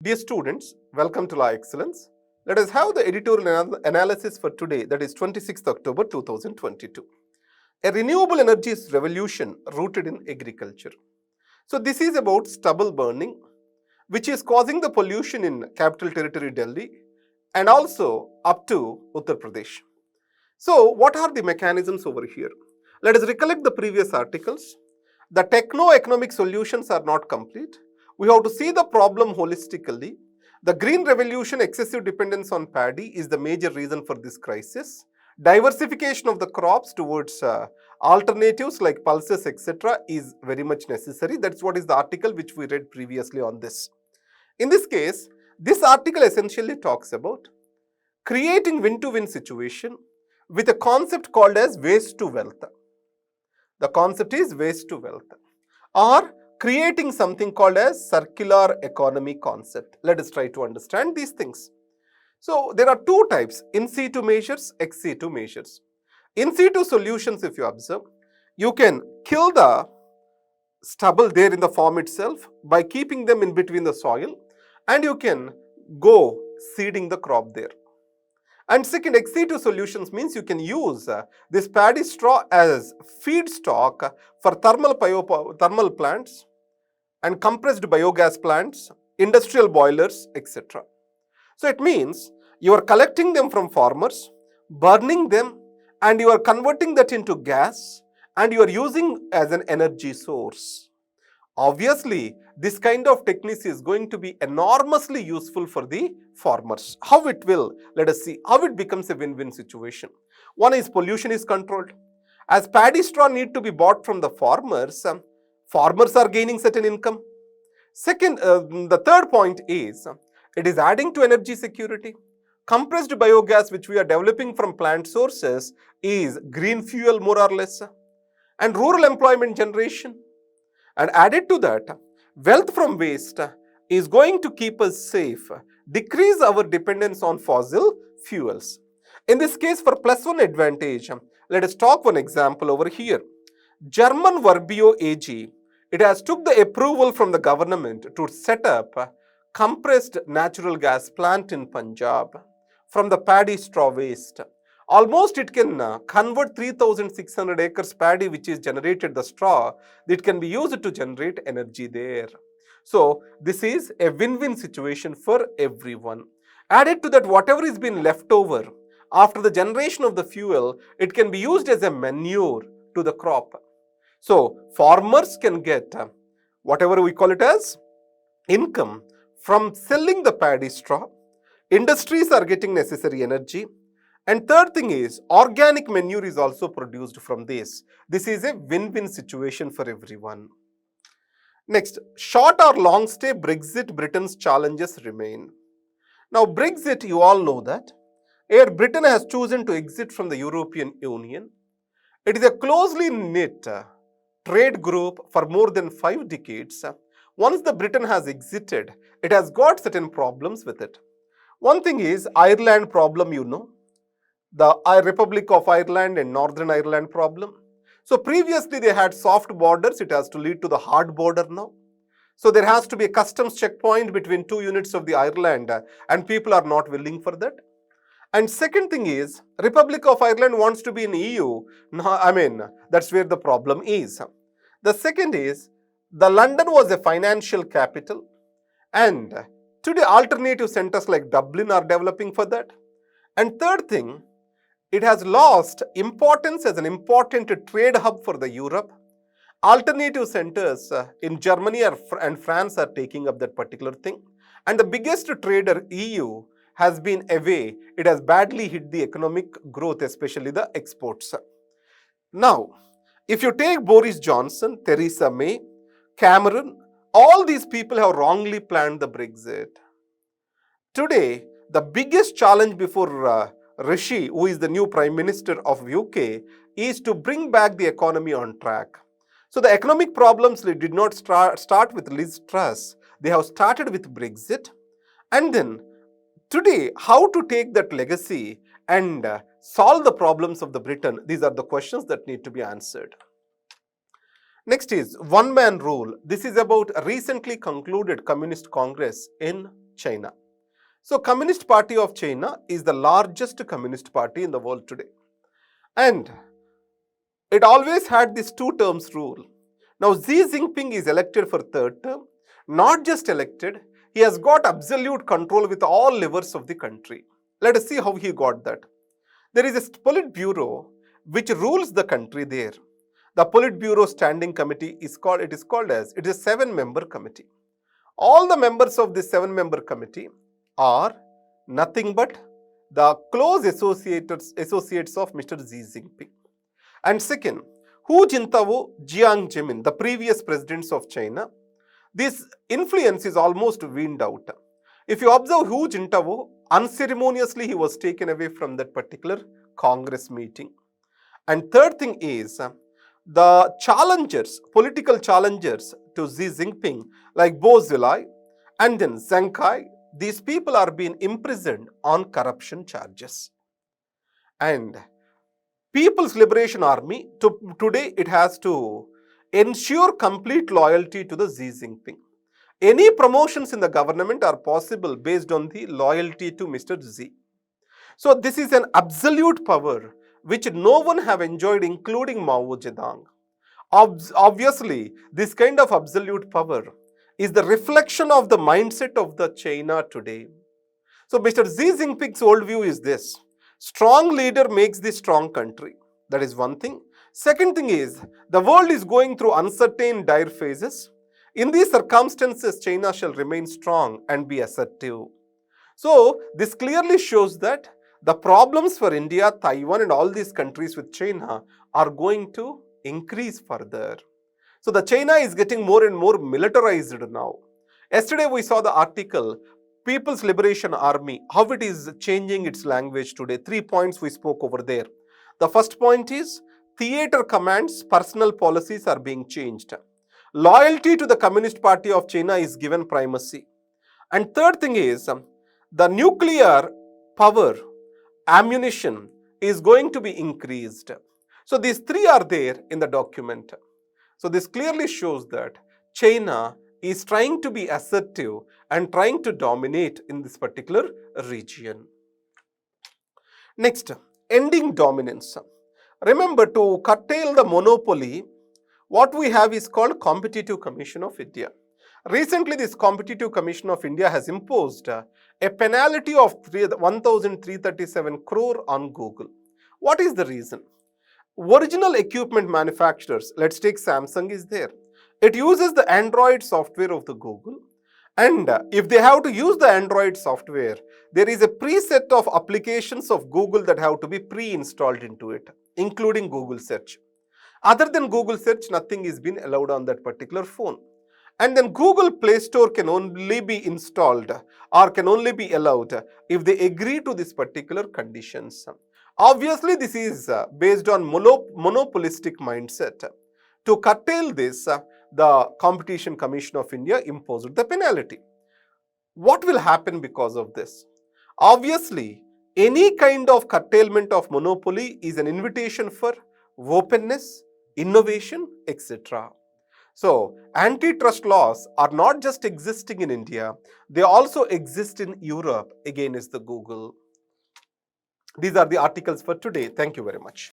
Dear students, welcome to Law Excellence. Let us have the editorial analysis for today, that is 26th October 2022. A renewable energy revolution rooted in agriculture. So this is about stubble burning, which is causing the pollution in Capital Territory Delhi and also up to Uttar Pradesh. So what are the mechanisms over here? Let us recollect the previous articles. The techno-economic solutions are not complete. We have to see the problem holistically. The green revolution, excessive dependence on paddy is the major reason for this crisis. Diversification of the crops towards alternatives like pulses, etc. is very much necessary. That's what is the article which we read previously on this. In this case, this article essentially talks about creating win-to-win situation with a concept called as waste to wealth. The concept is waste to wealth, or creating something called as circular economy concept. Let us try to understand these things. So there are two types, in situ measures, ex situ measures. In situ solutions, if you observe, you can kill the stubble there in the farm itself by keeping them in between the soil, and you can go seeding the crop there. And second, ex situ solutions means you can use this paddy straw as feedstock for thermal plants and compressed biogas plants, industrial boilers, etc. So it means you are collecting them from farmers, burning them, and you are converting that into gas, and you are using as an energy source. Obviously, this kind of technique is going to be enormously useful for the farmers. How it will? Let us see how it becomes a win-win situation. One is pollution is controlled. As paddy straw need to be bought from the farmers, farmers are gaining certain income. Second, the third point is it is adding to energy security. Compressed biogas, which we are developing from plant sources, is green fuel more or less, and rural employment generation. And added to that, wealth from waste is going to keep us safe, decrease our dependence on fossil fuels. In this case, for plus one advantage, let us talk one example over here. German Verbio AG, it has took the approval from the government to set up a compressed natural gas plant in Punjab from the paddy straw waste. Almost it can convert 3,600 acres paddy which is generated the straw, that can be used to generate energy there. So this is a win-win situation for everyone. Added to that, whatever is been left over after the generation of the fuel, it can be used as a manure to the crop. So farmers can get whatever we call it as income from selling the paddy straw. Industries are getting necessary energy. And third thing is, organic manure is also produced from this. This is a win-win situation for everyone. Next, short or long stay Brexit Britain's challenges remain. Now Brexit, you all know that. Here Britain has chosen to exit from the European Union. It is a closely knit trade group for more than 5 decades. Once the Britain has exited, it has got certain problems with it. One thing is Ireland problem, you know. The Republic of Ireland and Northern Ireland problem. So previously they had soft borders, it has to lead to the hard border now. So there has to be a customs checkpoint between 2 units of the Ireland, and people are not willing for that. And second thing is, Republic of Ireland wants to be in EU. No, that's where the problem is. The second is, the London was a financial capital, and today alternative centers like Dublin are developing for that. And third thing, it has lost importance as an important trade hub for the Europe. Alternative centers in Germany and France are taking up that particular thing. And the biggest trader, EU, has been away. It has badly hit the economic growth, especially the exports. Now, if you take Boris Johnson, Theresa May, Cameron, all these people have wrongly planned the Brexit. Today, the biggest challenge before Rishi, who is the new Prime Minister of UK, is to bring back the economy on track. So the economic problems did not start with Liz Truss. They have started with Brexit. And then today, how to take that legacy and solve the problems of the Britain? These are the questions that need to be answered. Next is one-man rule. This is about a recently concluded Communist Congress in China. So Communist Party of China is the largest communist party in the world today. And it always had this two terms rule. Now Xi Jinping is elected for third term, not just elected, he has got absolute control with all levers of the country. Let us see how he got that. There is a Politburo which rules the country there. The Politburo Standing Committee is called, it is a 7-member committee. All the members of this 7-member committee are nothing but the close associates of Mr. Xi Jinping. And second, Hu Jintao, Jiang Zemin, the previous presidents of China, this influence is almost weaned out. If you observe Hu Jintao, unceremoniously he was taken away from that particular Congress meeting. And third thing is, the challengers, political challengers to Xi Jinping, like Bo Xilai and then Zhang Kai, these people are being imprisoned on corruption charges. And People's Liberation Army, today it has to ensure complete loyalty to the Xi Jinping. Any promotions in the government are possible based on the loyalty to Mr. Xi. So this is an absolute power which no one have enjoyed, including Mao Zedong. Obviously, this kind of absolute power is the reflection of the mindset of the China today. So Mr. Xi Jinping's worldview is this: strong leader makes the strong country. That is one thing. Second thing is, the world is going through uncertain, dire phases. In these circumstances, China shall remain strong and be assertive. So this clearly shows that the problems for India, Taiwan and all these countries with China are going to increase further. So the China is getting more and more militarized now. Yesterday we saw the article, People's Liberation Army, how it is changing its language today. 3 points we spoke over there. The first point is, theater commands, personal policies are being changed. Loyalty to the Communist Party of China is given primacy. And third thing is, the nuclear power, ammunition is going to be increased. So these three are there in the document. So this clearly shows that China is trying to be assertive and trying to dominate in this particular region. Next, ending dominance. Remember, to curtail the monopoly, what we have is called Competitive Commission of India. Recently, this Competitive Commission of India has imposed a penalty of 1,337 crore on Google. What is the reason? Original equipment manufacturers, let's take Samsung is there. It uses the Android software of the Google, and if they have to use the Android software, there is a preset of applications of Google that have to be pre-installed into it, including Google search. Other than Google search, nothing is being allowed on that particular phone. And then Google Play Store can only be installed or can only be allowed if they agree to this particular conditions. Obviously, this is based on monopolistic mindset. To curtail this, the Competition Commission of India imposed the penalty. What will happen because of this? Obviously, any kind of curtailment of monopoly is an invitation for openness, innovation, etc. So, antitrust laws are not just existing in India, they also exist in Europe against the Google. These are the articles for today. Thank you very much.